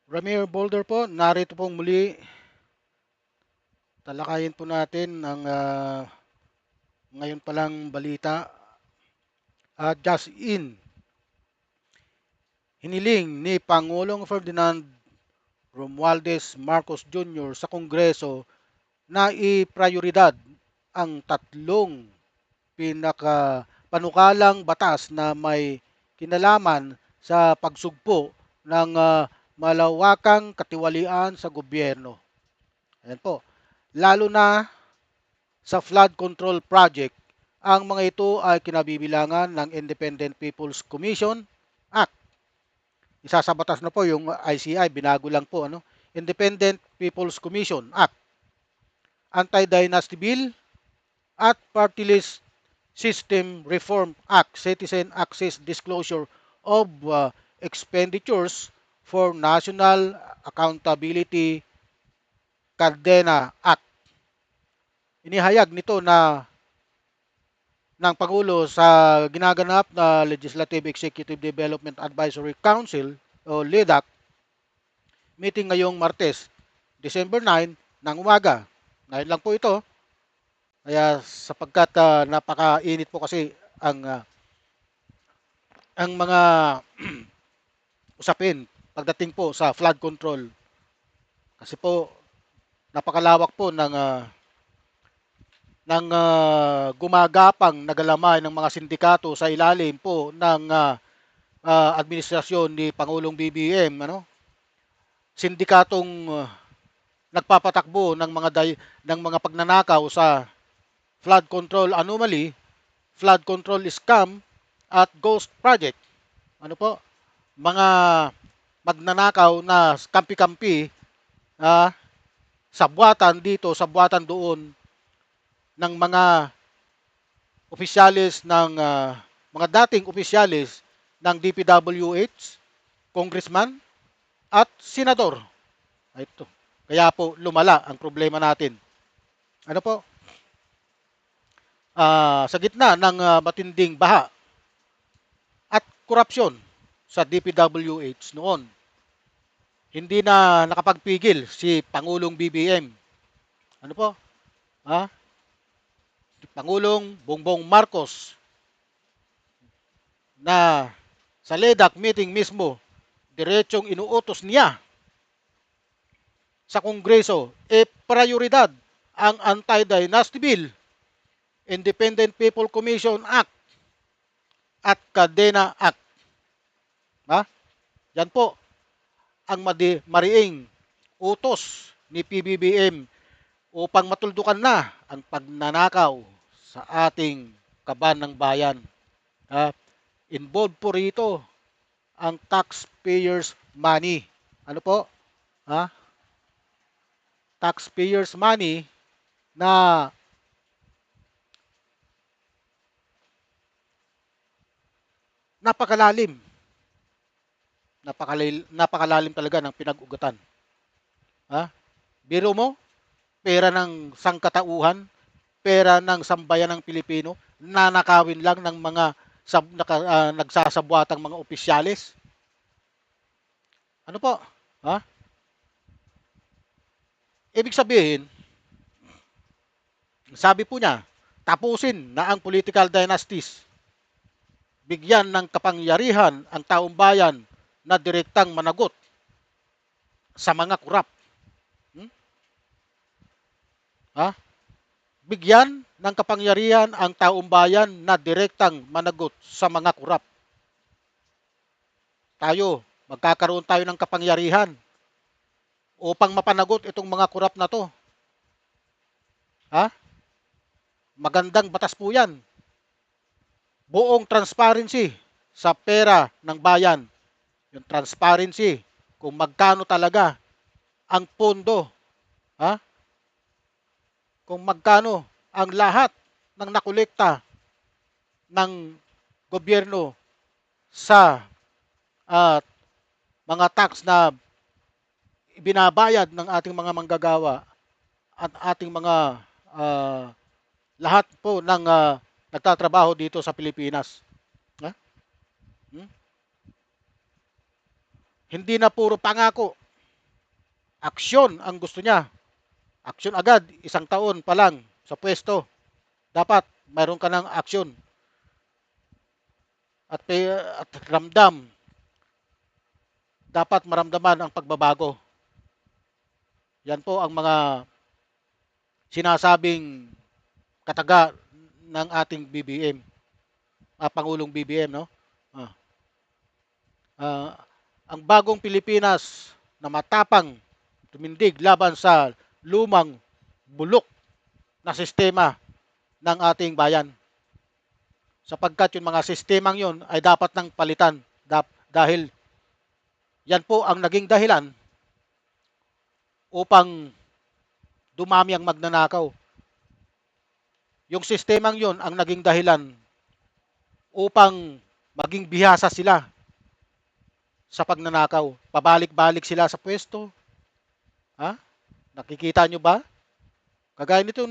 Ramir Boulder po, narito pong muli. Talakayin po natin ang ngayon palang balita. Just in, hiniling ni Pangulong Ferdinand Romualdez Marcos Jr. sa Kongreso na iprioridad ang tatlong pinakapanukalang batas na may kinalaman sa pagsugpo ng malawakang katiwalian sa gobyerno. Ayan po. Lalo na sa flood control project, ang mga ito ay kinabibilangan ng Independent People's Commission Act. Isa sa batas na po yung ICI, binago lang po, ano? Independent People's Commission Act, Anti-Dynasty Bill, at Party List System Reform Act, Citizen Access Disclosure of Expenditures for National Accountability Cadena Act. Inihayag nito na ng Pangulo sa ginaganap na Legislative Executive Development Advisory Council o LEDAC meeting ngayong Martes, December 9 ng umaga. Ngayon lang po ito. Kaya sapagkat napakainit po kasi ang mga usapin pagdating po sa flood control. Kasi po napakalawak po ng gumagapang na galamay ng mga sindikato sa ilalim po ng administrasyon ni Pangulong BBM, ano? Sindikatong nagpapatakbo ng mga pagnanakaw sa flood control anomaly, flood control scam at ghost project. Ano po? Mga magnanakaw na kampi-kampi, uh, sabwatan dito, sabwatan doon ng mga opisyalis mga dating opisyalis ng DPWH, congressman at senador. Ito. Kaya po lumala ang problema natin. Ano po? Sa gitna ng matinding baha at korupsyon sa DPWH noon, hindi na nakapagpigil si Pangulong BBM. Ano po? Ha? Pangulong Bongbong Marcos na sa LEDAC meeting mismo, diretsong inuutos niya sa Kongreso, prioridad ang Anti-Dynasty Bill, Independent People Commission Act, at Cadena Act. Ha? Yan po ang mariing utos ni PBBM upang matuldukan na ang pagnanakaw sa ating kaban ng bayan. Involved po rito ang taxpayers money. Ano po? Ha? Taxpayers money na napakalalim. Napakalalim talaga ng pinag-ugatan. Ha? Biro mo, pera ng sangkatauhan, pera ng sambayan ng Pilipino, nanakawin lang ng mga nagsasabwatang mga opisyalis. Ano po? Ha? Ibig sabihin, sabi po niya, tapusin na ang political dynasties. Bigyan ng kapangyarihan ang taong bayan na direktang managot sa mga kurap. Ha? Bigyan ng kapangyarihan ang taong bayan na direktang managot sa mga kurap. Magkakaroon tayo ng kapangyarihan upang mapanagot itong mga kurap na to. Ha? Magandang batas po yan. Buong transparency sa pera ng bayan. Yung transparency kung magkano talaga ang pondo. Ha? Kung magkano ang lahat ng nakolekta ng gobyerno sa mga tax na ibinabayad ng ating mga manggagawa at ating mga lahat po ng nagtatrabaho dito sa Pilipinas. Hindi na puro pangako. Aksyon ang gusto niya. Aksyon agad, 1 taon pa lang sa pwesto. Dapat mayroon ka ng aksyon at ramdam. Dapat maramdaman ang pagbabago. Yan po ang mga sinasabing kataga ng ating BBM, Pangulong BBM, no? Ah, ah, ang bagong Pilipinas na matapang tumindig laban sa lumang bulok na sistema ng ating bayan. Sapagkat yung mga sistemang yon ay dapat nang palitan dahil yan po ang naging dahilan upang dumami ang magnanakaw. Yung sistemang yon ang naging dahilan upang maging bihasa sila sa pagnanakaw. Pabalik-balik sila sa pwesto. Ha? Nakikita nyo ba? Kagaya nito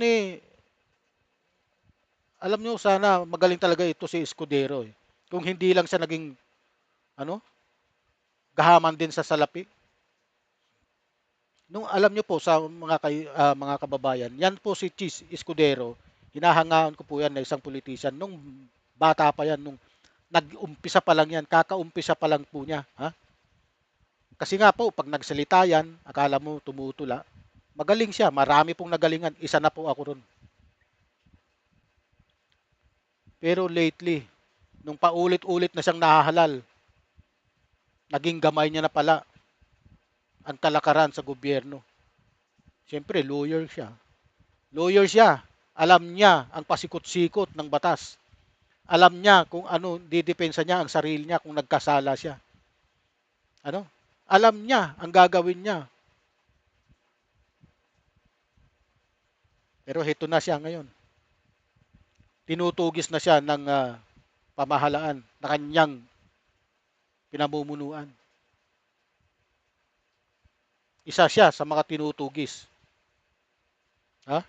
alam nyo sana magaling talaga ito si Escudero. Kung hindi lang siya naging, ano, gahaman din sa salapi. Nung alam nyo po sa mga kababayan, yan po si Chis Escudero, hinahangaan ko po yan na isang politician. Nung bata pa yan, nung nag-umpisa pa lang yan, kakaumpisa pa lang po niya. Ha? Kasi nga po, pag nagsalita yan, akala mo tumutula. Magaling siya, marami pong nagalingan. Isa na po ako ron. Pero lately, nung paulit-ulit na siyang nahahalal, naging gamay niya na pala ang kalakaran sa gobyerno. Siyempre, lawyer siya. Lawyer siya. Alam niya ang pasikot-sikot ng batas. Alam niya kung ano didepensa niya ang sarili niya kung nagkasala siya. Ano? Alam niya ang gagawin niya. Pero heto na siya ngayon. Tinutugis na siya ng pamahalaan na kanyang pinamumunuan. Isa siya sa mga tinutugis. Ha?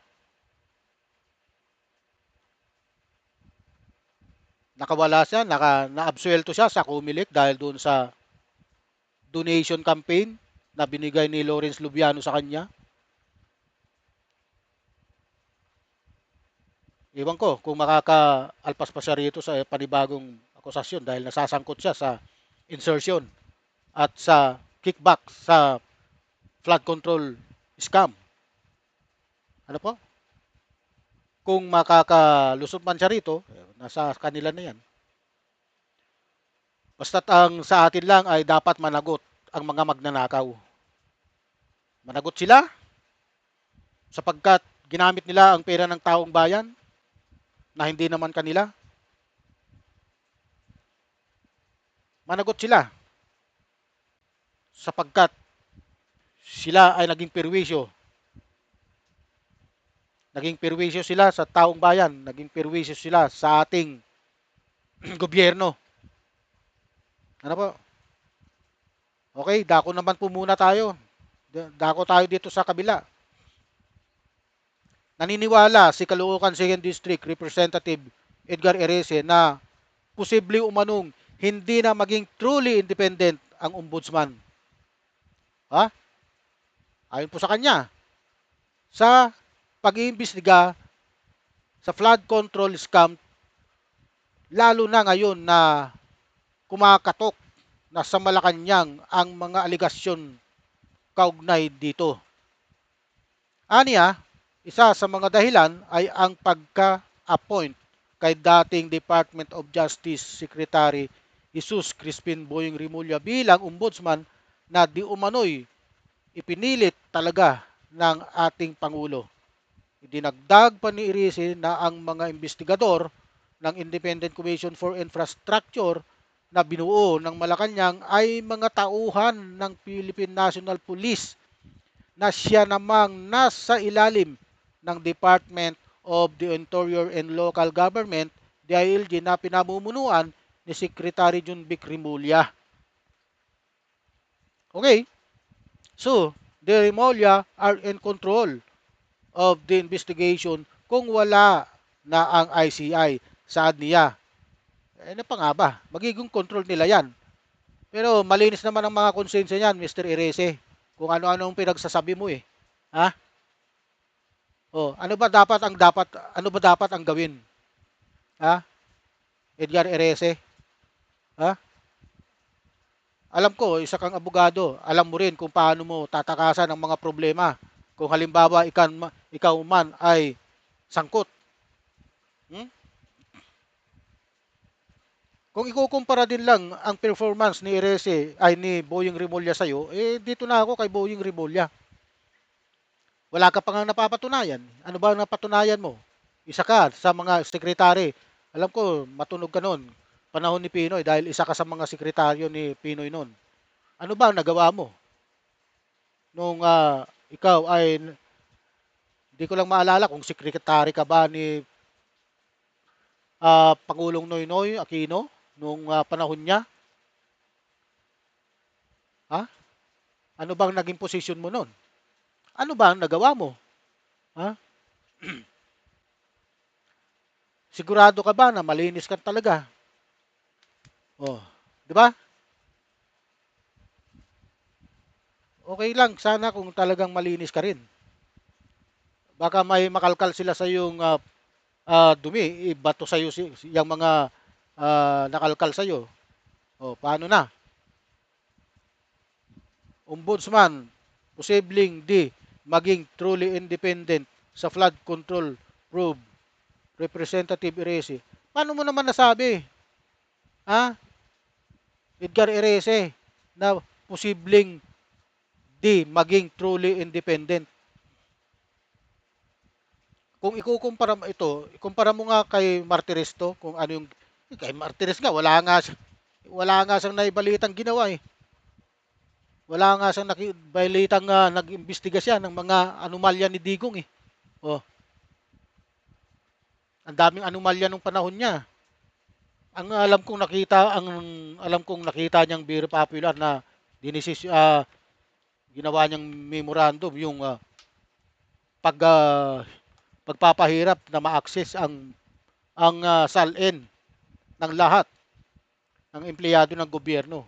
Nakawala siya, naabsuelto siya sa Comelec dahil doon sa donation campaign na binigay ni Lawrence Lubiano sa kanya. Iwan ko kung makakaalpas pa siya rito sa panibagong akusasyon dahil nasasangkot siya sa insertion at sa kickback sa flood control scam. Ano po? Kung makakalusot man siya rito, nasa kanila na yan. Basta't ang sa atin lang ay dapat managot ang mga magnanakaw. Managot sila sapagkat ginamit nila ang pera ng taong bayan na hindi naman kanila. Managot sila sapagkat sila ay naging perwisyo. Naging perwisyo sila sa taong bayan, naging perwisyo sila sa ating gobyerno. Ano po? Okay, dako naman po muna tayo. Dako tayo dito sa kabila. Naniniwala si Caloocan 2nd District Representative Edgar Erese na posible umanong hindi na maging truly independent ang ombudsman. Ha? Ayon po sa kanya, sa pag-iimbestiga sa flood control scam, lalo na ngayon na kumakatok na sa Malacanang ang mga aligasyon kaugnay dito. Aniya, isa sa mga dahilan ay ang pagka-appoint kay dating Department of Justice Secretary Jesus Crispin Boying Rimulya bilang ombudsman na di umano'y ipinilit talaga ng ating Pangulo. Idinagdag pa ni Erese na ang mga investigador ng Independent Commission for Infrastructure na binuo ng Malacanang ay mga tauhan ng Philippine National Police na siya namang nasa ilalim ng Department of the Interior and Local Government, DILG, na pinamumunuan ni Secretary Junvic Rimulya. Okay, so the Rimulya are in control of the investigation kung wala na ang ICI. Saad niya. Ano pa nga ba? Magiging control nila yan. Pero malinis naman ang mga konsensya niyan, Mr. Erese. kung ano-ano ang pinagsasabi mo eh. Ha? Oh, ano ba dapat ang gawin? Ha? Edgar Erese, ha? Alam ko, isa kang abogado, alam mo rin kung paano mo tatakasan ang mga problema. Kung halimbawa ikaw man ay sangkot. Hmm? Kung ikukumpara din lang ang performance ni Erese ay ni Boying Rimulya sa'yo, eh dito na ako kay Boying Rimulya. Wala ka pa nga napapatunayan. Ano ba ang napatunayan mo? Isa ka sa mga sekretary. Alam ko, matunog ka noon. Panahon ni Pinoy dahil isa ka sa mga sekretaryo ni Pinoy noon. Ano ba ang nagawa mo nung ikaw ay, hindi ko lang maalala kung sekretary ka ba ni Pangulong Noynoy Aquino nung panahon niya? Ha? Ano bang naging posisyon mo noon? Ano ba ang nagawa mo? Ha? Sigurado ka ba na malinis ka talaga? Oh, 'di ba? Okay lang sana kung talagang malinis ka rin. Baka may makalkal sila sa yung dumi, ibato sa iyo yung mga nakalkal sa iyo. Oh, paano na? Ombudsman, posibleng di maging truly independent sa flood control probe. Representative Erese. Paano mo naman nasabi? Ha? Edgar Erese na posibleng di maging truly independent. Kung ikukumpara mo ito, ikumpara mo nga kay Martires to, kung ano yung kay Martires nga wala nga siyang naibalitang ginawa eh. Wala nga siyang balitang nag-imbestiga siya ng mga anomalya ni Digong eh. Oh, ang daming anomalya nung panahon niya. Ang alam kong nakita niyang very popular na dinisis ginawa niyang memorandum yung pag pagpapahirap na ma-access ang SALN ng lahat ng empleyado ng gobyerno.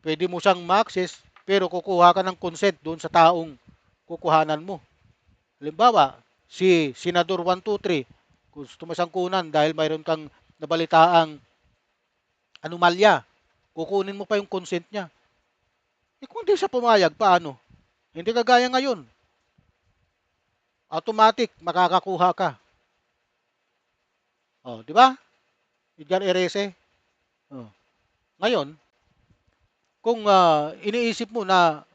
Pwede mo siyang ma-access pero kukuha ka ng consent doon sa taong kukuhanan mo. Halimbawa, si Senador 123, gusto mo siyang kunan dahil mayroon kang nabalitaang anomalya, kukunin mo pa yung consent niya. Eh kung hindi siya pumayag, paano? Hindi kagaya ngayon. Automatic, makakakuha ka. Oh, di ba? Edgar Erese. Oh. Ngayon, kung iniisip mo na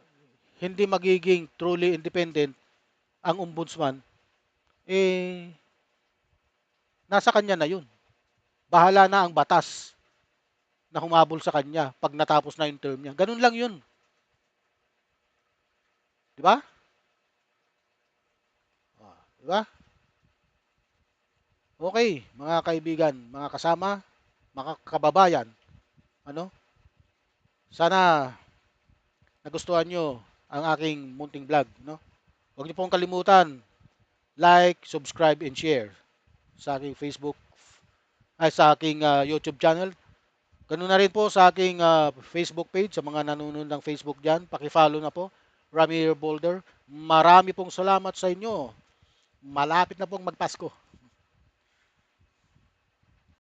hindi magiging truly independent ang ombudsman, eh, nasa kanya na yun. Bahala na ang batas na humabol sa kanya pag natapos na yung term niya. Ganun lang yun. Di ba? Oh, di ba? Okay, mga kaibigan, mga kasama, mga kababayan, ano? Sana nagustuhan nyo ang aking munting vlog, no? Huwag niyo pong kalimutan, like, subscribe, and share sa aking Facebook, ay sa aking YouTube channel. Ganun na rin po sa aking Facebook page, sa mga nanonood ng Facebook dyan. Paki-follow na po, Ramir Boulder. Marami pong salamat sa inyo. Malapit na pong magpasko.